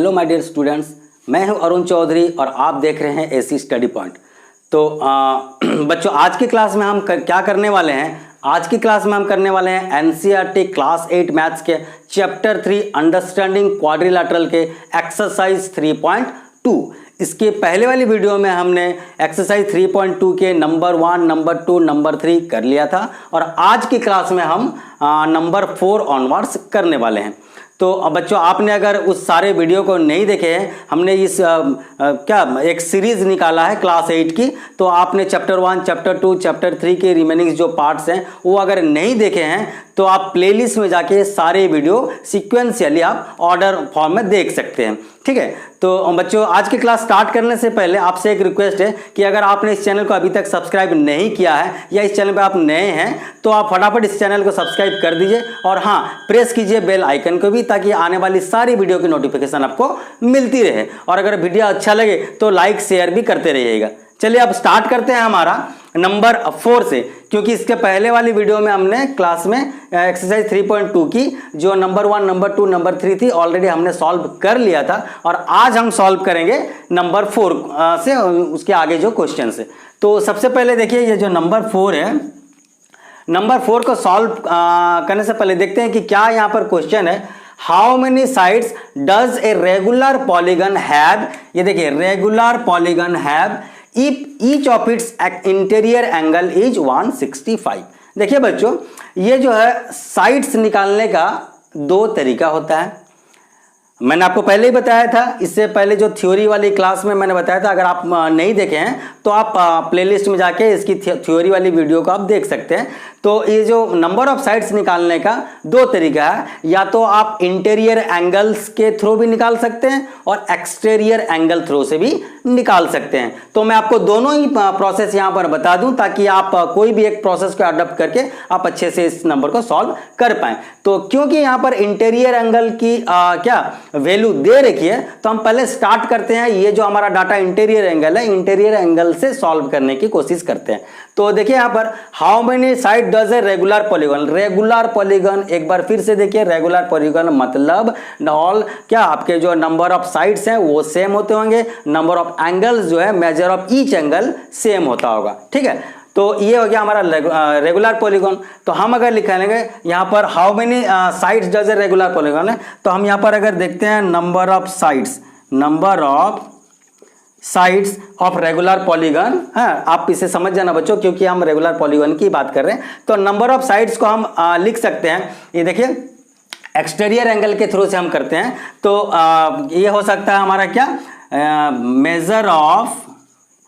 Hello my dear students, मैं हूं अरुण चौधरी और आप देख रहे हैं एसी स्टडी पॉइंट। तो बच्चों, आज की क्लास में हम क्या करने वाले हैं? आज की क्लास में हम करने वाले हैं एनसीईआरटी क्लास 8 मैथ्स के चैप्टर 3 अंडरस्टैंडिंग क्वाड्रिलैटरल के एक्सरसाइज 3.2। इसके पहले वाली वीडियो में हमने एक्सरसाइज 3.2 के नंबर 1, नंबर 2, नंबर 3 कर लिया था और आज की क्लास में हम नंबर 4 ऑनवर्ड्स करने वाले हैं। तो बच्चों, आपने अगर उस सारे वीडियो को नहीं देखे हैं, हमने इस एक सीरीज निकाला है क्लास 8 की, तो आपने चैप्टर 1, चैप्टर 2, चैप्टर 3 के रिमेनिंग जो पार्ट्स हैं वो अगर नहीं देखे हैं तो आप प्लेलिस्ट में जाके सारे वीडियो सीक्वेंशियली आप ऑर्डर फॉर्म में देख सकते हैं। ठीक है, तो बच्चों, आज की क्लास स्टार्ट करने से पहले आपसे एक रिक्वेस्ट है कि अगर आपने इस चैनल को अभी तक सब्सक्राइब नहीं किया है या इस चैनल पे आप नए हैं तो आप फटाफट इस चैनल को सब्सक्राइब कर दीजिए और हाँ, प्रेस कीजिए बेल आइकन को भी, ताकि आने वाली सारी वीडियो की नोटिफिकेशन आपको मिलती रहे। और अगर वीडियो अच्छा लगे तो लाइक शेयर भी करते रहिएगा। चलिए अब स्टार्ट करते हैं हमारा नंबर 4 से, क्योंकि इसके पहले वाली वीडियो में हमने क्लास में एक्सरसाइज 3.2 की जो नंबर 1, नंबर 2, नंबर 3 थी ऑलरेडी हमने सॉल्व कर लिया था और आज हम सॉल्व करेंगे नंबर 4 से उसके आगे जो क्वेश्चन है। तो सबसे पहले देखिए, ये जो नंबर 4 है, नंबर 4 को सॉल्व करने से पहले देखते हैं कि क्या यहाँ पर क्वेश्चन है। How many sides does a regular polygon have? ये देखिए, regular polygon have if each of its interior angle is 165। देखिए बच्चों, ये जो है साइड्स निकालने का दो तरीका होता है। मैंने आपको पहले ही बताया था, इससे पहले जो थ्योरी वाली क्लास में मैंने बताया था, अगर आप नहीं देखे हैं तो आप प्लेलिस्ट में जाके इसकी थ्योरी वाली वीडियो को आप देख सकते हैं। तो ये जो नंबर ऑफ साइड्स निकालने का दो तरीका है, या तो आप इंटीरियर एंगल्स के थ्रू भी निकाल सकते हैं और एक्सटीरियर एंगल थ्रू से भी निकाल सकते हैं। तो मैं आपको दोनों ही प्रोसेस यहाँ पर बता दूं ताकि आप कोई भी एक प्रोसेस को अडॉप्ट करके आप अच्छे से इस नंबर को सॉल्व कर पाएं। तो क्योंकि यहाँ पर इंटीरियर एंगल की वैल्यू दे रखी है, तो हम पहले स्टार्ट करते हैं। ये जो हमारा डाटा इंटीरियर एंगल है, इंटीरियर एंगल से सॉल्व करने की कोशिश करते हैं। तो देखिए यहाँ पर how many side does a regular polygon. Regular polygon, एक बार फिर से देखिए, रेगुलर पॉलीगन मतलब ऑल आपके जो नंबर ऑफ साइड्स हैं वो सेम होते होंगे, नंबर ऑफ एंगल्स जो है, major of each angle same होता होगा। ठीक है, तो ये हो गया हमारा रेगुलर पॉलीगन। तो हम अगर लिखेंगे यहाँ पर how many sides does a regular polygon है, तो हम यहाँ पर अगर देखते हैं number of sides, number of sides of regular polygon. हाँ, आप इसे समझ जाना बच्चों, क्योंकि हम रेगुलर पॉलीगन की बात कर रहे हैं। तो नंबर ऑफ साइड्स को हम लिख सकते हैं, ये देखिए एक्सटीरियर एंगल के थ्रू से हम करते हैं। तो ये हो सकता है हमारा क्या, मेजर ऑफ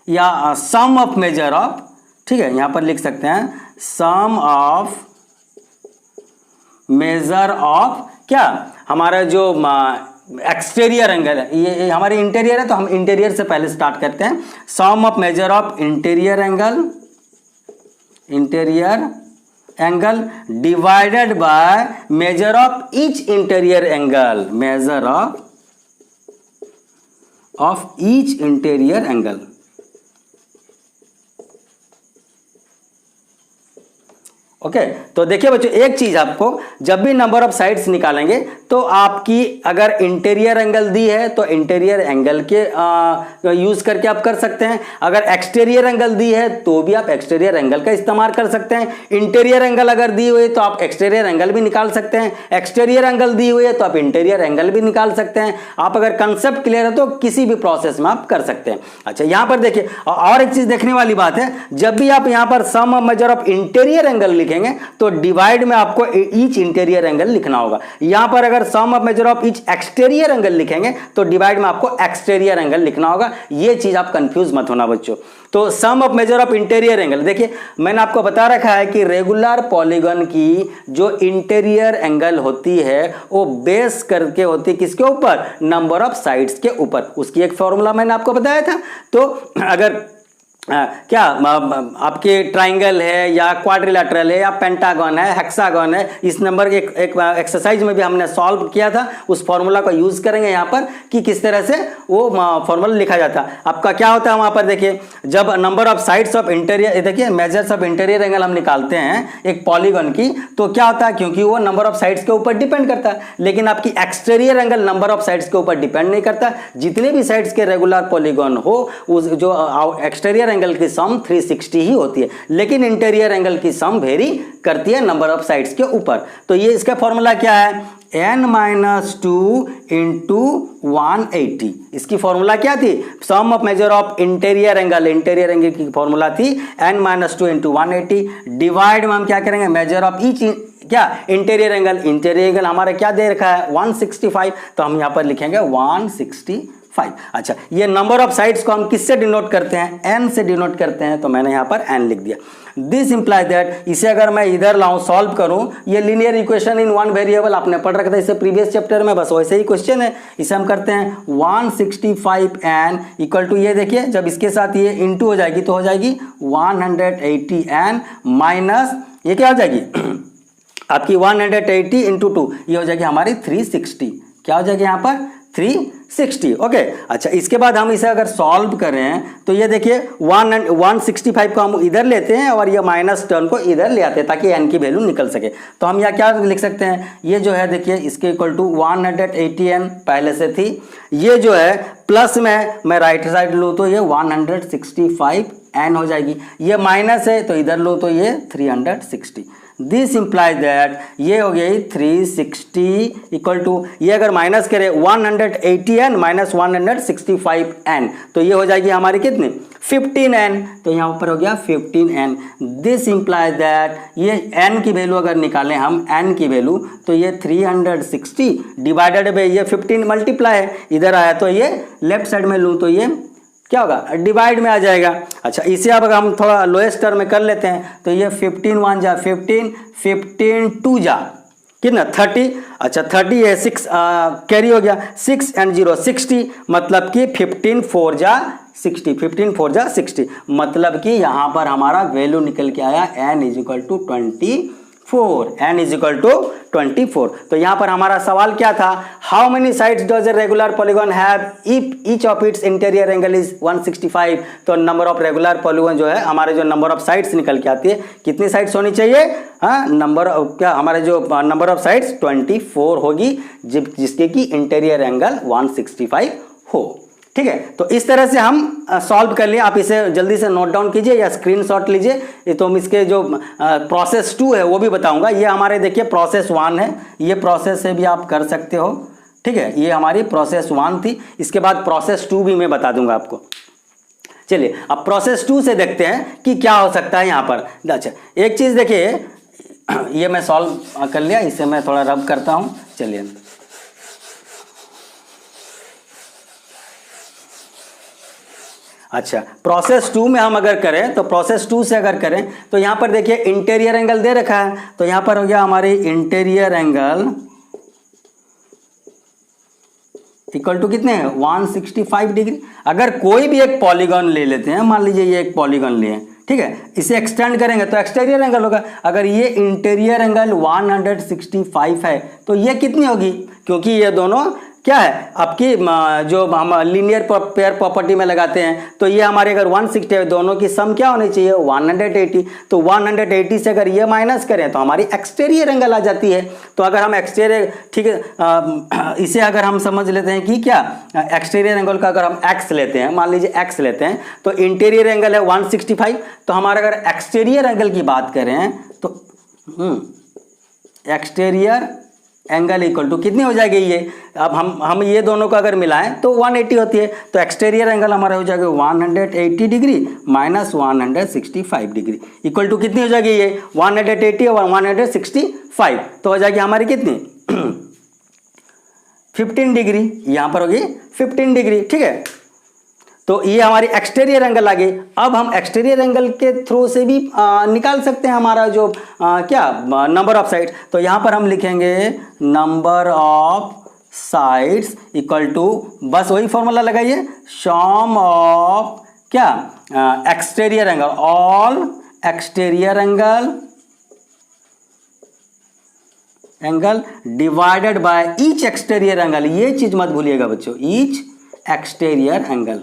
या सम ऑफ मेजर ऑफ। ठीक है, यहां पर लिख सकते हैं सम ऑफ मेजर ऑफ क्या, हमारा जो एक्सटीरियर एंगल है, ये हमारे इंटीरियर है, तो हम इंटीरियर से पहले स्टार्ट करते हैं। Sum of measure of interior angle, interior angle divided by measure of each interior angle, measure of each interior angle. Okay, तो देखिए बच्चों, एक चीज आपको, जब भी नंबर ऑफ साइड्स निकालेंगे तो आपकी अगर इंटीरियर एंगल दी है तो इंटीरियर एंगल के यूज करके आप कर सकते हैं। अगर एक्सटीरियर एंगल दी है तो भी आप एक्सटीरियर एंगल का इस्तेमाल कर सकते हैं। इंटीरियर एंगल अगर दी हुई है तो आप एक्सटीरियर एंगल भी निकाल सकते हैं। एक्सटीरियर एंगल दी हुई है तो आप इंटीरियर एंगल भी निकाल सकते हैं। आप अगर कंसेप्ट क्लियर है तो किसी भी प्रोसेस में आप कर सकते हैं। अच्छा, यहां पर देखिए, और एक चीज देखने वाली बात है, जब भी आप यहां पर sum of measure of interior angle लिखेंगे तो डिवाइड में आपको ईच इंटीरियर एंगल लिखना होगा। यहां पर अगर sum of measure of each exterior angle लिखेंगे तो डिवाइड में आपको एक्सटीरियर एंगल लिखना होगा। ये चीज आप कंफ्यूज मत होना बच्चों। तो sum of measure of interior angle, देखिए मैंने आपको बता रखा है कि रेगुलर पॉलीगन की जो इंटीरियर एंगल होती है वो बेस करके होती है किसके ऊपर, नंबर ऑफ साइड्स के ऊपर। उसकी एक फॉर्मूला मैंने आपको बताया था। तो अगर क्या आपके ट्राइंगल है या क्वाड्रिलेटरल है या पेंटागन है, हेक्सागन है, इस नंबर के एक एक्सरसाइज में भी हमने सॉल्व किया था। उस फॉर्मूला को यूज करेंगे यहाँ पर कि किस तरह से वो फॉर्मूला लिखा जाता है। आपका क्या होता है वहाँ पर देखिए, जब number of sides of interior, देखिए मेजर्स ऑफ इंटीरियर एंगल हम निकालते हैं एक पॉलीगन की, तो क्या होता है, क्योंकि वो नंबर ऑफ साइड्स के ऊपर डिपेंड करता है, लेकिन आपकी exterior angle number of sides के ऊपर डिपेंड नहीं करता। जितने भी साइड्स के रेगुलर पॉलीगन हो, उस जो एक्सटीरियर एंगल की सम 360 ही होती है, लेकिन इंटीरियर एंगल की सम वेरी करती है नंबर ऑफ साइड्स के ऊपर। तो ये इसका फॉर्मूला क्या है, n-2 इंटू 180। इसकी फॉर्मूला क्या थी, sum of measure of interior angle, interior angle की फॉर्मूला थी n-2 इंटू 180। डिवाइड में हम क्या करेंगे, मेजर ऑफ ईच क्या इंटीरियर एंगल, इंटीरियर एंगल हमारा क्या दे रखा है 165, तो हम यहां पर लिखेंगे 165। अच्छा, ये नंबर ऑफ साइड्स को हम किससे डिनोट करते हैं, n से डिनोट करते हैं, तो मैंने यहां पर n लिख दिया। दिस इंप्लाइज दैट, इसे अगर मैं इधर लाऊं सॉल्व करूं, ये linear equation in one variable आपने पढ़ रखा था इससे प्रीवियस चैप्टर में, बस वैसे ही क्वेश्चन है। इसे हम करते हैं 165n इक्वल टू, ये देखिए जब इसके साथ ये इंटू हो जाएगी तो हो जाएगी 180n माइनस ये क्या हो जाएगी आपकी 180 इंटू 2, ये हो जाएगी हमारी 360। क्या हो जाएगी यहाँ पर 360। ओके, अच्छा इसके बाद हम इसे अगर सॉल्व करें तो ये देखिए 165 को हम इधर लेते हैं और ये माइनस टर्म को इधर ले आते हैं ताकि n की वैल्यू निकल सके। तो हम यहाँ क्या लिख सकते हैं, ये जो है देखिए इसके इक्वल टू 180n पहले से थी, ये जो है प्लस में मैं राइट साइड लूँ तो ये 165n हो जाएगी, ये माइनस है तो इधर लूँ तो ये 360। दिस इंप्लाइज दैट ये हो गई 360 इक्वल टू, ये अगर माइनस करें 180n माइनस 165n तो ये हो जाएगी हमारी कितनी 15n, तो यहाँ ऊपर हो गया 15n। दिस इंप्लाइज दैट ये n की वैल्यू अगर निकालें हम n की वैल्यू तो ये 360 डिवाइडेड बाई ये 15 मल्टीप्लाई है, इधर आया तो ये लेफ्ट साइड में लूँ तो ये क्या होगा डिवाइड में आ जाएगा। अच्छा इसे अब हम थोड़ा लोएस्ट टर्म में कर लेते हैं तो ये 15 1 जा 15, 15 2 जा कितना 30, अच्छा 30 है 6 कैरी हो गया 6 एंड 0 60, मतलब कि 15 4 जा 60, 15 4 जा 60, मतलब कि यहाँ पर हमारा वैल्यू निकल के आया n is equal to 24, n is equal to 24। तो यहाँ पर हमारा सवाल क्या था, how many sides does a regular polygon have if each of its interior angle is 165। तो नंबर ऑफ रेगुलर पॉलीगन जो है हमारे जो नंबर ऑफ साइड्स निकल के आती है, कितनी साइड्स होनी चाहिए, हाँ नंबर क्या हमारे जो नंबर ऑफ साइड्स 24 होगी, जिसके कि इंटीरियर एंगल 165 हो। ठीक है, तो इस तरह से हम सॉल्व कर लिए। आप इसे जल्दी से नोट डाउन कीजिए या स्क्रीनशॉट लीजिए। तो हम इसके जो प्रोसेस 2 है वो भी बताऊंगा। ये हमारे देखिए प्रोसेस 1 है, ये प्रोसेस से भी आप कर सकते हो। ठीक है, ये हमारी प्रोसेस 1 थी, इसके बाद प्रोसेस 2 भी मैं बता दूंगा आपको। चलिए अब प्रोसेस 2 से देखते हैं कि क्या हो सकता है यहाँ पर। अच्छा एक चीज़ देखिए, ये मैं सॉल्व कर लिया, इसे मैं थोड़ा रब करता हूँ। चलिए अच्छा प्रोसेस 2 में हम अगर करें तो प्रोसेस 2 से अगर करें तो यहाँ पर देखिए इंटीरियर एंगल दे रखा है, तो यहाँ पर हो गया हमारी इंटीरियर एंगल इक्वल टू कितने हैं 165 डिग्री। अगर कोई भी एक पॉलीगन ले लेते हैं, मान लीजिए ये एक पॉलीगन लिए, ठीक है, इसे एक्सटेंड करेंगे तो एक्सटीरियर एंगल होगा। अगर ये इंटीरियर एंगल 165 है तो ये कितनी होगी, क्योंकि ये दोनों क्या है आपकी जो हम लीनियर पेयर प्रॉपर्टी में लगाते हैं, तो ये हमारे अगर 160 है, दोनों की सम क्या होनी चाहिए 180। तो 180 से अगर ये माइनस करें तो हमारी एक्सटीरियर एंगल आ जाती है। तो अगर हम एक्सटीरियर, ठीक है, इसे अगर हम समझ लेते हैं कि क्या एक्सटीरियर एंगल का अगर हम x लेते हैं, मान लीजिए x लेते हैं, तो इंटीरियर एंगल है 165, तो हमारा अगर एक्सटीरियर एंगल की बात करें तो एक्सटीरियर एंगल इक्वल टू कितनी हो जाएगी ये, अब हम ये दोनों को अगर मिलाएं तो 180 होती है। तो एक्सटीरियर एंगल हमारा हो जाएगा 180 degree minus 165 degree equal to कितनी हो जाएगी ये 180 और 165, तो हो जाएगी हमारी कितनी 15 डिग्री, यहाँ पर होगी 15 डिग्री। ठीक है, तो ये हमारी एक्सटीरियर एंगल आ गई। अब हम एक्सटीरियर एंगल के थ्रू से भी निकाल सकते हैं हमारा जो क्या नंबर ऑफ साइड्स। तो यहाँ पर हम लिखेंगे number of sides equal to, बस वही फॉर्मूला लगाइए, सम ऑफ क्या exterior angle, all exterior angle divided by each exterior angle. ये चीज मत भूलिएगा बच्चों, ईच एक्सटीरियर एंगल,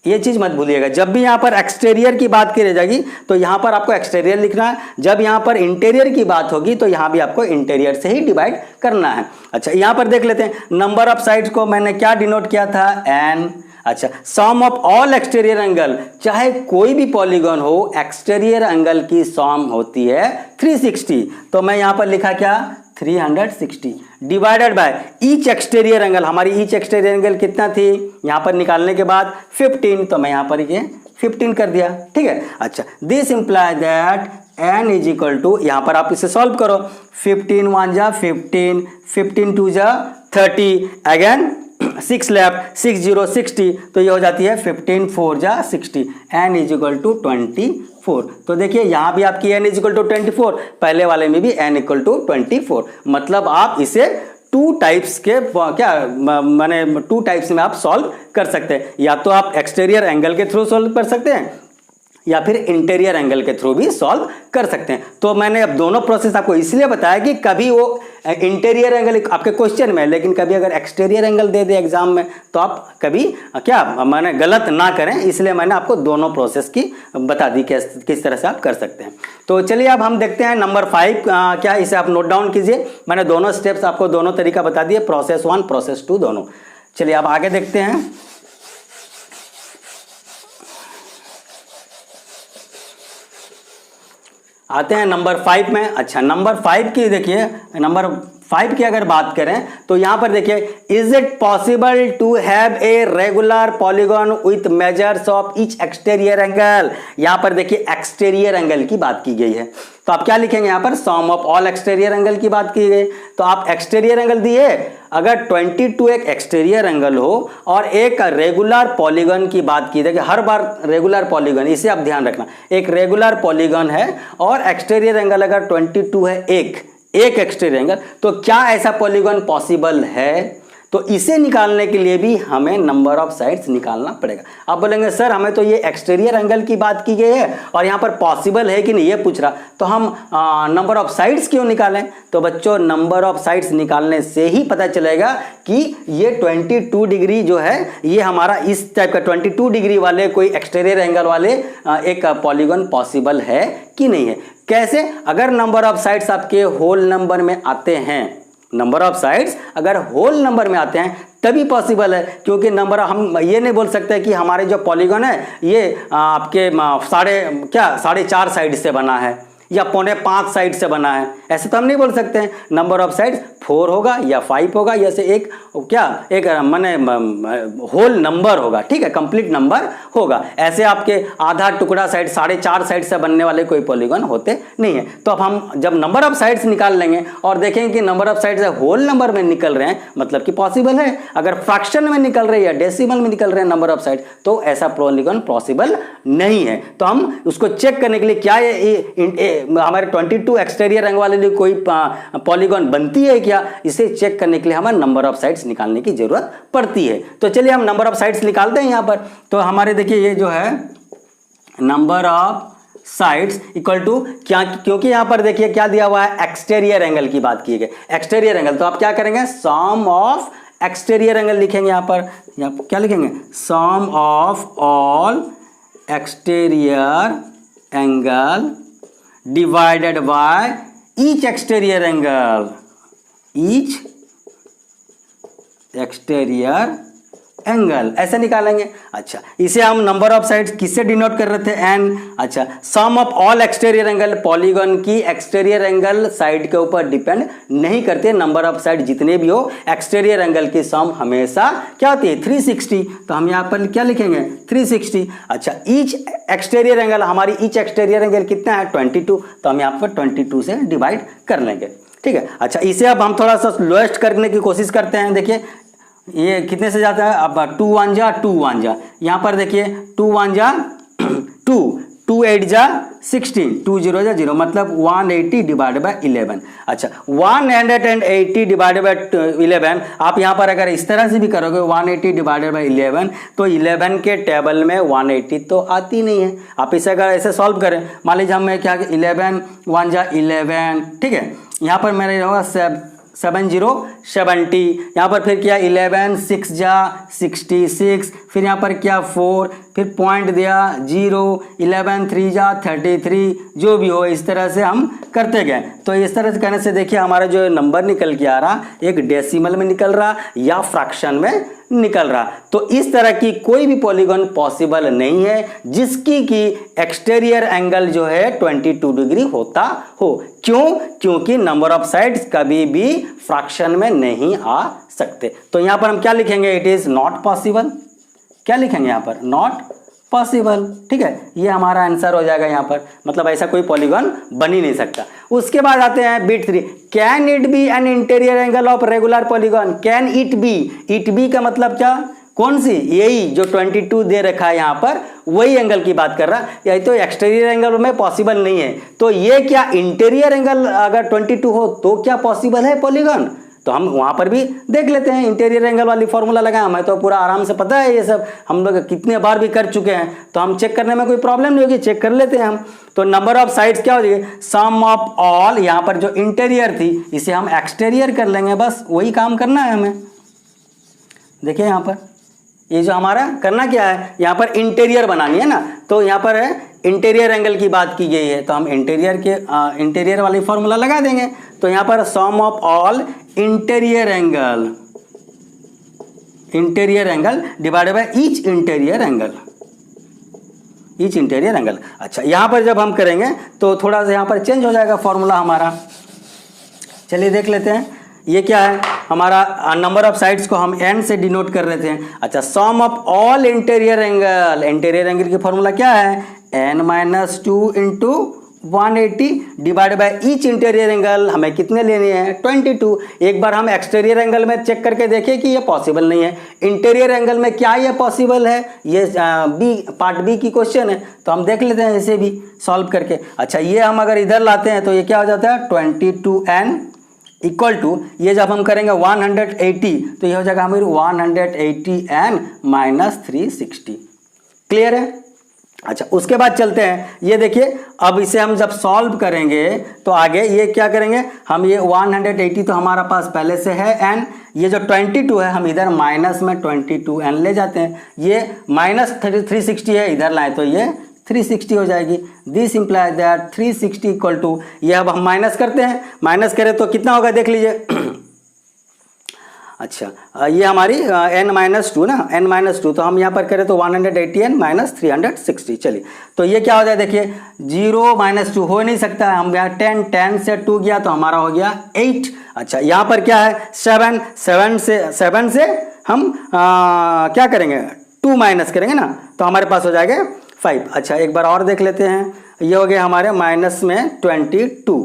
ये चीज मत भूलिएगा। जब भी यहां पर एक्सटीरियर की बात की जाएगी तो यहां पर आपको एक्सटीरियर लिखना है, जब यहां पर इंटीरियर की बात होगी तो यहां भी आपको इंटीरियर से ही डिवाइड करना है। अच्छा, यहां पर देख लेते हैं नंबर ऑफ साइड्स को मैंने क्या डिनोट किया था, एन। अच्छा, sum of all exterior angle, चाहे कोई भी पॉलीगॉन हो, एक्सटीरियर एंगल की सम होती है 360, तो मैं यहां पर लिखा क्या 360 divided by each exterior angle. हमारी ईच एक्सटीरियर एंगल कितना थी यहां पर निकालने के बाद 15, तो मैं यहां पर ये 15 कर दिया, ठीक है। अच्छा, this imply that n is equal to, यहां पर आप इसे सॉल्व करो, 15 1 जा 15, 15 2 जा 30, अगेन 6 लेफ्ट, 6 0 60, तो ये हो जाती है 15 4 जा 60, n इज इक्वल टू 24। तो देखिए यहां भी आपकी n इज इक्वल टू 24, पहले वाले में भी n इक्वल टू 24। मतलब आप इसे टू टाइप्स के क्या माने टू टाइप्स में आप सॉल्व कर सकते हैं, या तो आप एक्सटीरियर एंगल के थ्रू सॉल्व कर सकते हैं या फिर इंटीरियर एंगल के थ्रू भी सॉल्व कर सकते हैं। तो मैंने अब दोनों प्रोसेस आपको इसलिए बताया कि कभी वो इंटीरियर एंगल आपके क्वेश्चन में, लेकिन कभी अगर एक्सटीरियर एंगल दे दे एग्जाम में तो आप कभी क्या मैंने गलत ना करें, इसलिए मैंने आपको दोनों प्रोसेस की बता दी किस तरह से आप कर सकते हैं। तो चलिए अब हम देखते हैं नंबर 5 क्या, इसे आप नोट डाउन कीजिए। मैंने दोनों स्टेप्स आपको दोनों तरीका बता दिए, प्रोसेस 1 प्रोसेस 2 दोनों। चलिए अब आगे देखते हैं। आते हैं नंबर 5 में। अच्छा, नंबर 5 की देखिए, नंबर 5 की अगर बात करें तो यहां पर देखिए, is it possible to have a regular polygon with measures of each exterior angle. यहां पर देखिए एक्सटीरियर एंगल की बात की गई है, तो आप क्या लिखेंगे यहां पर, sum of all exterior angle की बात की गई। तो आप एक्सटीरियर एंगल दिए, अगर 22 एक एक्सटीरियर एंगल हो और एक रेगुलर पॉलीगॉन की बात की जाए, हर बार रेगुलर पॉलीगॉन, इसे आप ध्यान रखना, एक रेगुलर पॉलीगॉन है और एक्सटीरियर एंगल अगर 22 है, एक एक्सटीरियर एंगल, तो क्या ऐसा पॉलीगॉन पॉसिबल है? तो इसे निकालने के लिए भी हमें नंबर ऑफ साइड्स निकालना पड़ेगा। आप बोलेंगे सर हमें तो ये एक्सटीरियर एंगल की बात की गई है और यहाँ पर पॉसिबल है कि नहीं ये पूछ रहा, तो हम नंबर ऑफ साइड्स क्यों निकालें? तो बच्चों नंबर ऑफ साइड्स निकालने से ही पता चलेगा कि ये 22 डिग्री जो है ये हमारा इस टाइप का 22 डिग्री वाले कोई एक्सटीरियर एंगल वाले एक पॉलीगॉन पॉसिबल है कि नहीं है। कैसे? अगर नंबर ऑफ साइड्स आपके होल नंबर में आते हैं, नंबर ऑफ साइड्स अगर होल नंबर में आते हैं तभी पॉसिबल है, क्योंकि नंबर हम ये नहीं बोल सकते कि हमारे जो पॉलीगॉन है ये आपके 4.5 साइड से बना है या 4.25 साइड से बना है, ऐसे तो हम नहीं बोल सकते हैं। नंबर ऑफ साइड्स 4 होगा या 5 होगा, या से एक माने होल नंबर होगा, ठीक है, कंप्लीट नंबर होगा। ऐसे आपके आधा टुकड़ा साइड 4.5 साइड से बनने वाले कोई पॉलीगॉन होते नहीं है। तो अब हम जब नंबर ऑफ साइड्स निकाल लेंगे और देखेंगे कि number of sides whole number में निकल रहे हैं, मतलब कि पॉसिबल है। अगर फ्रैक्शन में निकल रहे हैं या डेसिमल में निकल रहे हैं नंबर ऑफ साइड, तो ऐसा पॉलीगॉन पॉसिबल नहीं है। तो हम उसको चेक करने के लिए क्या हमारे 22 एक्सटीरियर एंगल वाले लिए कोई पॉलीगॉन बनती है क्या, इसे चेक करने के लिए हमें नंबर ऑफ साइड्स निकालने की जरूरत पड़ती है। तो चलिए हम नंबर ऑफ साइड्स निकालते हैं यहाँ पर। तो हमारे देखिए ये जो है number of sides equal to क्या, क्योंकि यहां पर देखिए क्या दिया हुआ है, एक्सटीरियर एंगल की बात की गई, एक्सटीरियर एंगल। तो आप क्या करेंगे, सम ऑफ एक्सटीरियर एंगल लिखेंगे। यहां पर क्या लिखेंगे, sum of all exterior angle divided by each exterior angle, each exterior angle, ऐसे निकालेंगे। अच्छा, इसे हम नंबर ऑफ साइड्स किससे डिनोट कर रहे थे, एन। अच्छा, sum of all exterior angle, polygon की एक्सटीरियर एंगल साइड के ऊपर डिपेंड नहीं करते, नंबर ऑफ साइड जितने भी हो एक्सटीरियर एंगल की सम हमेशा क्या होती है, 360। तो हम यहाँ पर क्या लिखेंगे, 360। अच्छा, ईच एक्सटीरियर एंगल, हमारी ईच एक्सटीरियर एंगल कितना है, 22, तो हम यहाँ पर 22 से डिवाइड कर लेंगे, ठीक है। अच्छा, इसे अब हम थोड़ा सा लोएस्ट करने की कोशिश करते हैं। देखिए ये कितने से जाता है, अब 2 1 जा 2 1 जा, यहाँ पर देखिए 2 1 जा 2 2 8 जा 16, 2 0 जा 0, मतलब 180 डिवाइडेड बाय 11। अच्छा 180 डिवाइडेड बाय 11, आप यहाँ पर अगर इस तरह से भी करोगे 180 डिवाइडेड बाय 11, तो 11 के टेबल में 180 तो आती नहीं है। आप इसे अगर ऐसे सॉल्व करें, मान लीजिए हमें क्या 11 1 जा 11, ठीक है, यहाँ पर मेरा होगा 70 यहाँ पर फिर क्या 11 6 जा 66, फिर यहाँ पर क्या 4, फिर पॉइंट दिया 0, 11 3 जा 33, जो भी हो इस तरह से हम करते गए। तो इस तरह से करने से देखिए हमारा जो नंबर निकल के आ रहा, एक डेसिमल में निकल रहा या फ्रैक्शन में निकल रहा। तो इस तरह की कोई भी पॉलीगॉन पॉसिबल नहीं है जिसकी की एक्सटीरियर एंगल जो है 22 डिग्री होता हो। क्यों? क्योंकि नंबर ऑफ साइड्स कभी भी फ्रैक्शन में नहीं आ सकते। तो यहां पर हम क्या लिखेंगे? It is not possible. क्या लिखेंगे यहां पर? Not possible. ठीक है, ये हमारा आंसर हो जाएगा यहाँ पर, मतलब ऐसा कोई पॉलीगॉन बन ही नहीं सकता। उसके बाद आते हैं bit 3, can it be an interior angle of regular polygon? Can it be, it be का मतलब क्या? कौन सी? यही जो 22 दे रखा है यहाँ पर, वही एंगल की बात कर रहा। यही तो एक्सटीरियर एंगल में पॉसिबल नहीं है, तो ये क्या इंटीरियर एंगल अगर 22 हो तो क्या पॉसिबल है पॉलीगॉन? तो हम वहां पर भी देख लेते हैं, इंटीरियर एंगल वाली फॉर्मूला लगाए, हमें तो पूरा आराम से पता है, ये सब हम लोग कितने बार भी कर चुके हैं, तो हम चेक करने में कोई प्रॉब्लम नहीं होगी, चेक कर लेते हैं हम। तो नंबर ऑफ साइड्स क्या हो जाएगी? सम ऑफ ऑल, यहाँ पर जो इंटीरियर थी इसे हम एक्सटीरियर कर लेंगे, बस वही काम करना है हमें। देखिए यहाँ पर ये जो हमारा करना क्या है, यहाँ पर इंटीरियर बनानी है ना, तो यहाँ पर है इंटीरियर एंगल की बात की गई है, तो हम इंटीरियर वाली फॉर्मूला लगा देंगे। तो यहाँ पर sum of all interior angle divided by each interior angle. अच्छा, यहाँ पर जब हम करेंगे तो थोड़ा सा यहाँ पर चेंज हो जाएगा फॉर्मूला हमारा। चलिए देख लेते हैं, ये क्या है हमारा, नंबर ऑफ साइड्स को हम n से डिनोट कर रहे थे। अच्छा, sum of all interior angle की फॉर्मूला क्या है? n-2 into 180 divide by each interior angle, हमें कितने लेने हैं? 22। एक बार हम एक्सटीरियर एंगल में चेक करके देखें कि ये पॉसिबल नहीं है, इंटीरियर एंगल में क्या ये पॉसिबल है? ये बी पार्ट बी की क्वेश्चन है, तो हम देख लेते हैं इसे भी सॉल्व करके। अच्छा, ये हम अगर इधर लाते हैं तो ये क्या हो जाता है? 22n इक्वल टू, ये जब हम करेंगे 180 तो ये हो जाएगा हमारी 180n माइनस 360। क्लियर है? अच्छा, उसके बाद चलते हैं, ये देखिए अब इसे हम जब सॉल्व करेंगे तो आगे ये क्या करेंगे हम, ये 180 तो हमारा पास पहले से है n, ये जो 22 है हम इधर माइनस में 22n ले जाते हैं, ये माइनस 360 है, इधर लाए तो ये 360 हो जाएगी। This implies that 360 equal to, ये अब हम माइनस करते हैं, माइनस करें तो कितना होगा देख लीजिए। अच्छा, ये हमारी n-2 ना, n-2, तो हम यहाँ पर करें तो 180n माइनस 360। चलिए, तो ये क्या हो जाए देखिए, 0-2 हो नहीं सकता है, हम यहाँ 10 से 2 गया तो हमारा हो गया 8। अच्छा, यहाँ पर क्या है 7 से हम क्या करेंगे? 2 माइनस करेंगे ना, तो हमारे पास हो जाएगा 5। अच्छा, एक बार और देख लेते हैं, ये हो गया हमारे माइनस में 22,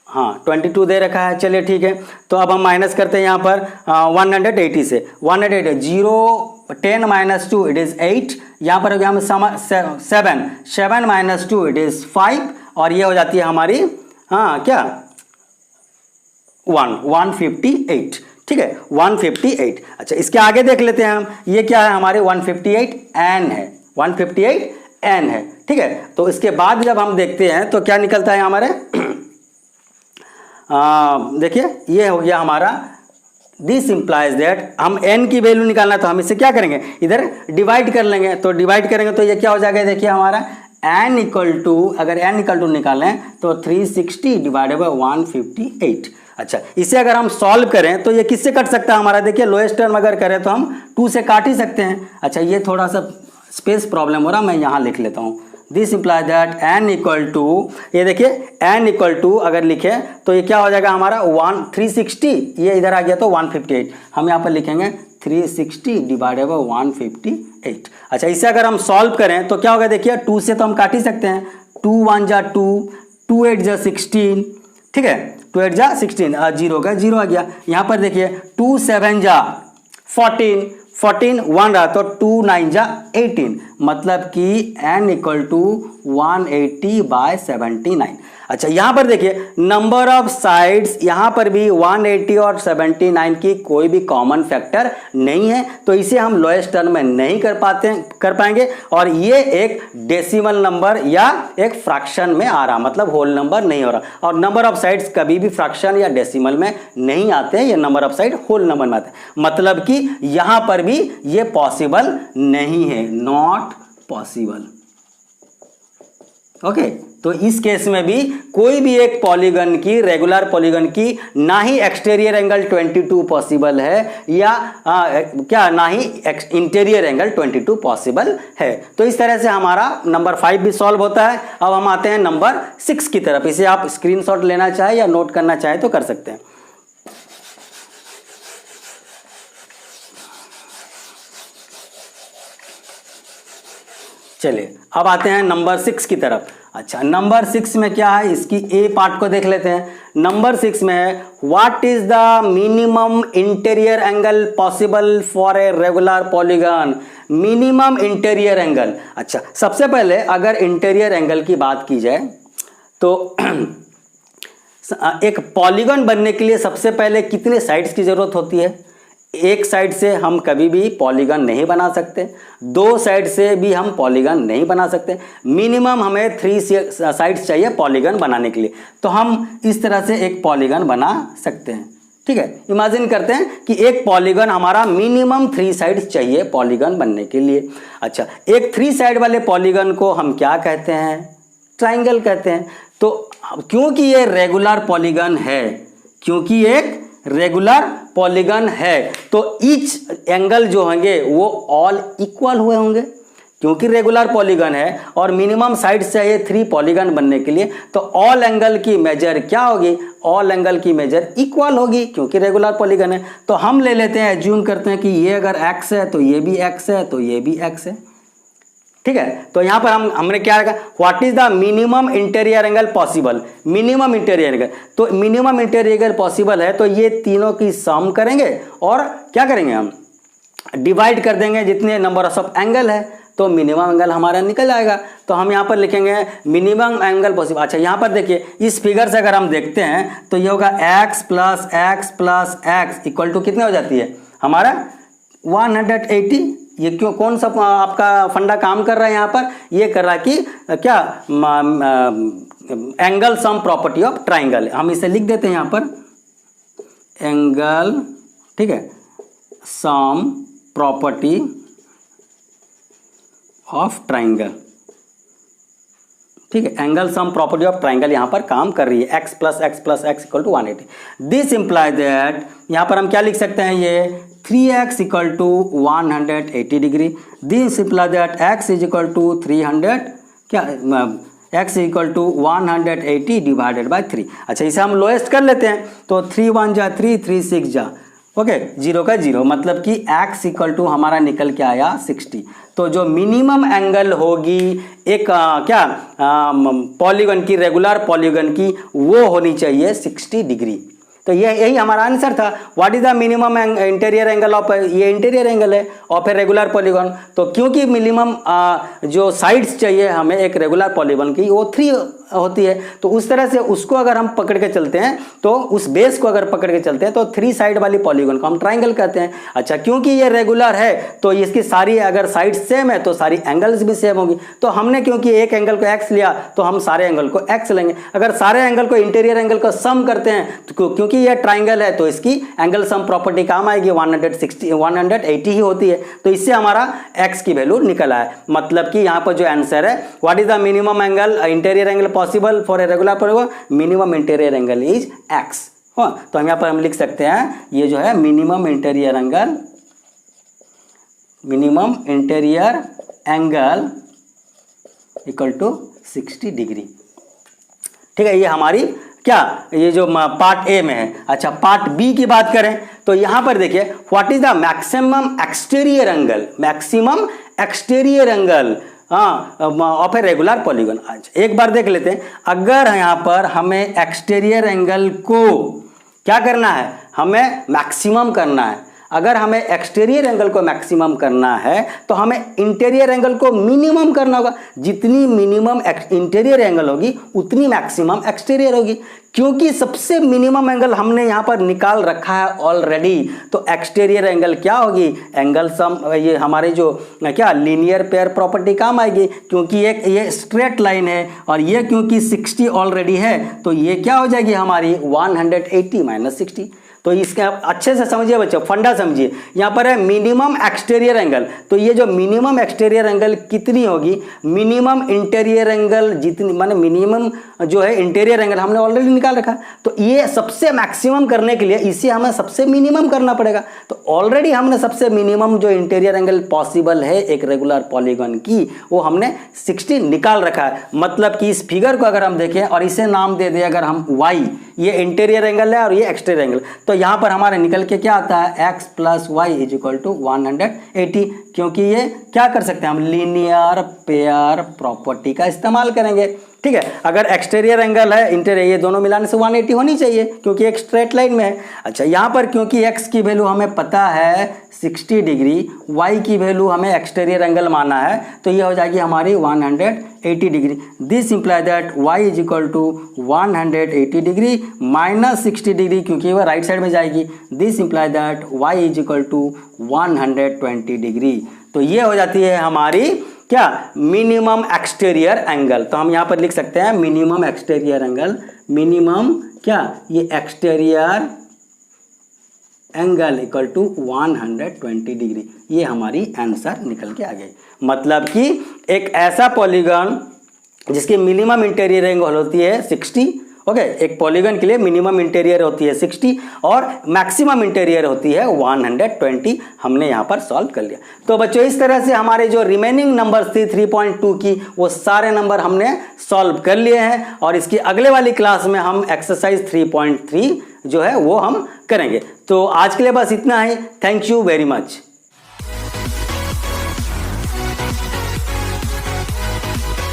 हाँ 22 दे रखा है। चलिए ठीक है, तो अब हम माइनस करते हैं यहाँ पर 180 से, 180 0 10 माइनस 2 इट इज़ 8, यहाँ पर हो गया हम 7 माइनस 2 इट इज़ 5, और ये हो जाती है हमारी क्या 158। ठीक है, 158। अच्छा, इसके आगे देख लेते हैं हम, ये क्या है हमारे 158n है, 158n है। ठीक है, तो इसके बाद जब हम देखते हैं तो क्या निकलता है हमारे देखिए ये हो गया हमारा, दिस इंप्लाइज दैट, हम n की वैल्यू निकालना है तो हम इसे क्या करेंगे? इधर डिवाइड कर लेंगे, तो डिवाइड करेंगे तो ये क्या हो जाएगा देखिए हमारा n इक्वल टू, अगर n इक्वल टू निकालें तो 360 डिवाइडेड बाय 158। अच्छा, इसे अगर हम सॉल्व करें तो ये किससे कट सकता है हमारा? देखिए लोएस्ट टर्म अगर करें तो हम 2 से काट ही सकते हैं। अच्छा, ये थोड़ा सा स्पेस प्रॉब्लम हो रहा, मैं यहाँ लिख लेता हूँ, this implies that n equal to, ये देखिए n इक्वल टू अगर लिखे तो ये क्या हो जाएगा हमारा 360, ये इधर आ गया तो 158, हम यहाँ पर लिखेंगे 360 डिवाइडेड बाय 158। अच्छा, इसे अगर हम सॉल्व करें तो क्या होगा देखिए, 2 से तो हम काट ही सकते हैं, 2 1 जा 2, 2 8 जा 16, ठीक है, 2 8 जा 16, 0 का 0 आ गया। यहाँ पर देखिए 2 7 जा 14, 14 1 रहा तो 2 9 जा 18, मतलब कि n इक्वल टू 180/79। अच्छा यहां पर देखिए नंबर ऑफ साइड्स, यहां पर भी 180 और 79 की कोई भी कॉमन फैक्टर नहीं है, तो इसे हम लोएस्ट टर्म में नहीं कर पाएंगे, और ये एक डेसिमल नंबर या एक फ्रैक्शन में आ रहा, मतलब होल नंबर नहीं हो रहा। और नंबर ऑफ साइड्स कभी भी फ्रैक्शन या डेसिमल में नहीं आते हैं, ये number of side whole number में आते हैं, मतलब कि यहां पर भी ये पॉसिबल नहीं है, नॉट पॉसिबल। ओके, तो इस केस में भी कोई भी एक पॉलीगन की, रेगुलर पॉलीगन की, ना ही एक्सटीरियर एंगल 22 पॉसिबल है या ना ही इंटीरियर एंगल 22 पॉसिबल है। तो इस तरह से हमारा नंबर 5 भी सॉल्व होता है। अब हम आते हैं नंबर 6 की तरफ। इसे आप स्क्रीनशॉट लेना चाहे या नोट करना चाहे तो कर सकते हैं। चलिए अब आते हैं नंबर 6 की तरफ। अच्छा नंबर 6 में क्या है, इसकी ए पार्ट को देख लेते हैं। नंबर 6 में है what is the minimum interior angle possible for a regular polygon. Minimum interior angle. अच्छा सबसे पहले अगर इंटीरियर एंगल की बात की जाए तो एक पॉलीगन बनने के लिए सबसे पहले कितने साइड्स की जरूरत होती है। एक साइड से हम कभी भी पॉलीगन नहीं बना सकते, दो साइड से भी हम पॉलीगन नहीं बना सकते, मिनिमम हमें 3 साइड्स चाहिए पॉलीगन बनाने के लिए। तो हम इस तरह से एक पॉलीगन बना सकते हैं। ठीक है, इमेजिन करते हैं कि एक पॉलीगन हमारा मिनिमम 3 साइड्स चाहिए पॉलीगन बनने के लिए। अच्छा एक 3 साइड वाले पॉलीगन को हम क्या कहते हैं, ट्राइंगल कहते हैं। तो क्योंकि ये रेगुलर पॉलीगन है, क्योंकि एक रेगुलर पॉलीगन है, तो ईच एंगल जो होंगे वो ऑल इक्वल हुए होंगे। क्योंकि रेगुलर पॉलीगन है और मिनिमम साइड चाहिए 3 पॉलीगन बनने के लिए, तो ऑल एंगल की मेजर क्या होगी, ऑल एंगल की मेजर इक्वल होगी, क्योंकि रेगुलर पॉलीगन है। तो हम ले लेते हैं, एज्यूम करते हैं कि ये अगर x है तो ये भी x है, तो ये भी x है। ठीक है, तो यहां पर हमने क्या रखा, what is the minimum interior angle possible. Minimum interior angle, तो मिनिमम इंटीरियर एंगल पॉसिबल है तो ये तीनों की सम करेंगे और क्या करेंगे, हम डिवाइड कर देंगे जितने नंबर ऑफ एंगल है, तो मिनिमम एंगल हमारा निकल आएगा। तो हम यहां पर लिखेंगे मिनिमम एंगल पॉसिबल। अच्छा यहां पर देखिए इस फिगर से अगर हम देखते हैं तो ये होगा x plus x plus x equal to कितने हो जाती है हमारा 180। ये क्यों, कौन सा आपका फंडा काम कर रहा है यहाँ पर, ये कर रहा है कि क्या angle sum property of triangle. हम इसे लिख देते हैं यहाँ पर एंगल, ठीक है, सम प्रॉपर्टी ऑफ ट्राइंगल। ठीक है, angle sum property of triangle यहां पर काम कर रही है, x plus x equal to 180। This imply that, यहां पर हम क्या लिख सकते हैं, ये 3x equal to 180 degree. This imply that x is equal to 300, क्या x equal to 180 divided by 3। अच्छा इसे हम लोएस्ट कर लेते हैं, तो 3 1 जा 3, 3 6 जा, ओके, 0 का 0, मतलब कि x इक्वल टू हमारा निकल के आया 60। तो जो मिनिमम एंगल होगी एक क्या पॉलीगन की, रेगुलर पॉलीगन की, वो होनी चाहिए 60 डिग्री। तो यही हमारा आंसर था। What is the minimum interior angle of, ये इंटीरियर एंगल है ऑफ ए रेगुलर पॉलीगन। तो क्योंकि मिनिमम जो साइड्स चाहिए हमें एक रेगुलर पॉलीगन की, वो 3 होती है, तो उस तरह से उसको अगर हम पकड़ के चलते हैं, तो उस बेस को अगर पकड़ के चलते हैं तो 3 साइड वाली पॉलीगन को हम ट्राइंगल कहते हैं। अच्छा क्योंकि ये रेगुलर है तो इसकी सारी अगर साइड सेम है तो सारी एंगल्स भी सेम होगी। तो हमने क्योंकि एक एंगल को x लिया तो हम सारे एंगल को x लेंगे। अगर सारे एंगल को, इंटीरियर एंगल को सम करते हैं तो क्योंकि ये ट्राइंगल है तो इसकी एंगल सम प्रॉपर्टी काम आएगी, 180 ही होती है। तो इससे हमारा x की वैल्यू निकल आया, मतलब कि यहाँ पर जो आंसर है what is the minimum angle interior angle possible for a regular polygon, minimum interior angle is x। हाँ, तो हम यहाँ पर हम लिख सकते हैं ये जो है minimum interior angle equal to 60 degree. ठीक है, ये हमारी क्या, ये जो पार्ट ए में है। अच्छा पार्ट बी की बात करें तो यहां पर देखिए what is the maximum exterior angle of A regular polygon. अच्छा एक बार देख लेते हैं, अगर यहां पर हमें एक्सटीरियर एंगल को क्या करना है, हमें मैक्सिमम करना है। अगर हमें एक्सटीरियर एंगल को मैक्सिमम करना है तो हमें इंटीरियर एंगल को मिनिमम करना होगा। जितनी मिनिमम इंटीरियर एंगल होगी उतनी मैक्सिमम एक्सटीरियर होगी। क्योंकि सबसे मिनिमम एंगल हमने यहाँ पर निकाल रखा है ऑलरेडी, तो एक्सटीरियर एंगल क्या होगी, एंगल सम, ये हमारे जो क्या लीनियर पेयर प्रॉपर्टी काम आएगी। क्योंकि ये स्ट्रेट लाइन है और ये क्योंकि 60 ऑलरेडी है तो ये क्या हो जाएगी हमारी 180 माइनस 60। तो इसके आप अच्छे से समझिए बच्चों, फंडा समझिए। यहाँ पर है मिनिमम एक्सटीरियर एंगल, तो ये जो मिनिमम एक्सटीरियर एंगल कितनी होगी, मिनिमम इंटीरियर एंगल जितनी, माने मिनिमम जो है इंटीरियर एंगल हमने ऑलरेडी निकाल रखा, तो ये सबसे मैक्सिमम करने के लिए इसे हमें सबसे मिनिमम करना पड़ेगा। तो ऑलरेडी हमने सबसे मिनिमम जो इंटीरियर एंगल पॉसिबल है एक रेगुलर पॉलीगन की, वो हमने 60 निकाल रखा है। मतलब कि इस फिगर को अगर हम देखें और इसे नाम दे दें अगर हम y, ये इंटीरियर एंगल है और ये एक्सटीरियर एंगल, तो यहाँ पर हमारे निकल के क्या आता है x plus y is equal to 180। क्योंकि ये क्या कर सकते हैं हम, लीनियर पेयर प्रॉपर्टी का इस्तेमाल करेंगे। ठीक है, अगर एक्सटीरियर एंगल है इंटीरियर, ये दोनों मिलाने से 180 होनी चाहिए क्योंकि एक स्ट्रेट लाइन में है। अच्छा, यहाँ पर क्योंकि x की वैल्यू हमें पता है 60 डिग्री, y की वैल्यू हमें एक्सटीरियर एंगल माना है, तो ये हो जाएगी हमारी 180 degree. This imply that y is equal to 180 degree minus 60 degree, क्योंकि वह राइट साइड में जाएगी। This imply that y is equal to 120 degree. तो ये हो जाती है हमारी क्या, मिनिमम एक्सटीरियर एंगल। तो हम यहाँ पर लिख सकते हैं मिनिमम एक्सटीरियर एंगल, मिनिमम क्या, ये exterior angle equal to 120 degree. ये हमारी आंसर निकल के आ गई। मतलब कि एक ऐसा पॉलीगन जिसकी मिनिमम इंटीरियर एंगल होती है 60, ओके, एक पॉलीगन के लिए मिनिमम इंटीरियर होती है 60 और मैक्सिमम इंटीरियर होती है 120। हमने यहाँ पर सॉल्व कर लिया। तो बच्चों इस तरह से हमारे जो रिमेनिंग नंबर्स थी 3.2 की, वो सारे नंबर हमने सॉल्व कर लिए हैं और इसकी अगले वाली क्लास में हम एक्सरसाइज 3.3 जो है वो हम करेंगे। तो आज के लिए बस इतना ही। Thank you very much.